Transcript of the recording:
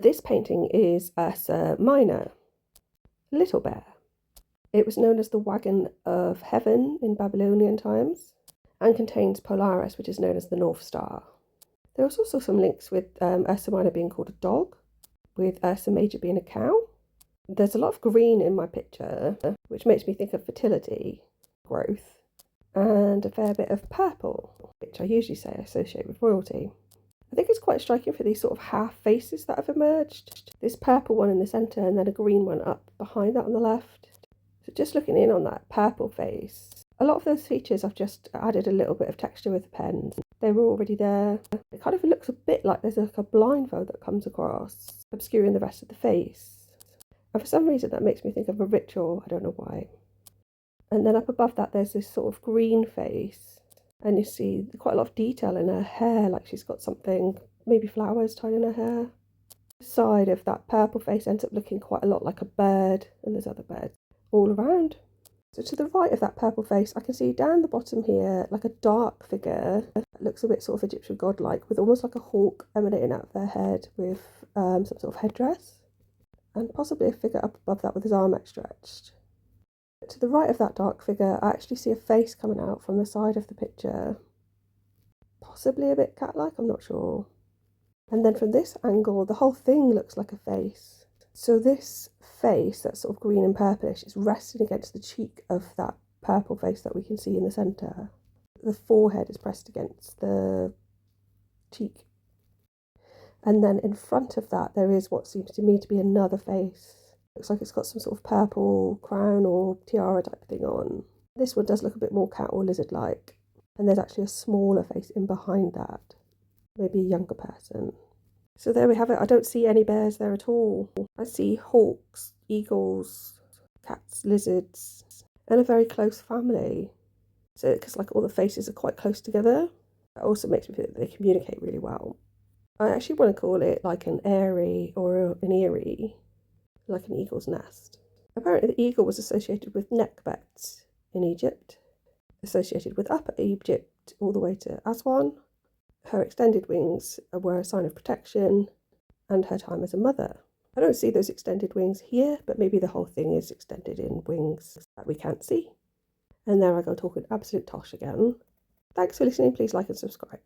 This painting is Ursa Minor, Little Bear. It was known as the Wagon of Heaven in Babylonian times and contains Polaris, which is known as the North Star. There was also some links with Ursa Minor being called a dog, with Ursa Major being a cow. There's a lot of green in my picture, which makes me think of fertility, growth, and a fair bit of purple, which I usually say I associate with royalty. I think it's quite striking for these sort of half faces that have emerged. This purple one in the centre and then a green one up behind that on the left. So just looking in on that purple face, a lot of those features I've just added a little bit of texture with the pen. They were already there. It kind of looks a bit like there's like a blindfold that comes across, obscuring the rest of the face. And for some reason that makes me think of a ritual, I don't know why. And then up above that there's this sort of green face. And you see quite a lot of detail in her hair, like she's got something, maybe flowers tied in her hair. The side of that purple face ends up looking quite a lot like a bird, and there's other birds all around. So to the right of that purple face, I can see down the bottom here, like a dark figure that looks a bit sort of Egyptian godlike, with almost like a hawk emanating out of their head with some sort of headdress. And possibly a figure up above that with his arm outstretched. But to the right of that dark figure, I actually see a face coming out from the side of the picture. Possibly a bit cat-like, I'm not sure. And then from this angle, the whole thing looks like a face. So this face, that's sort of green and purplish, is resting against the cheek of that purple face that we can see in the centre. The forehead is pressed against the cheek. And then in front of that, there is what seems to me to be another face. Looks like it's got some sort of purple crown or tiara type thing on. This one does look a bit more cat or lizard-like. And there's actually a smaller face in behind that. Maybe a younger person. So there we have it. I don't see any bears there at all. I see hawks, eagles, cats, lizards, and a very close family. So because like all the faces are quite close together, that also makes me think that they communicate really well. I actually want to call it like an airy or an eyrie, like an eagle's nest. Apparently the eagle was associated with Nekhbet in Egypt, associated with Upper Egypt all the way to Aswan. Her extended wings were a sign of protection and her time as a mother. I don't see those extended wings here, but maybe the whole thing is extended in wings that we can't see. And there I go talking absolute tosh again. Thanks for listening. Please like and subscribe.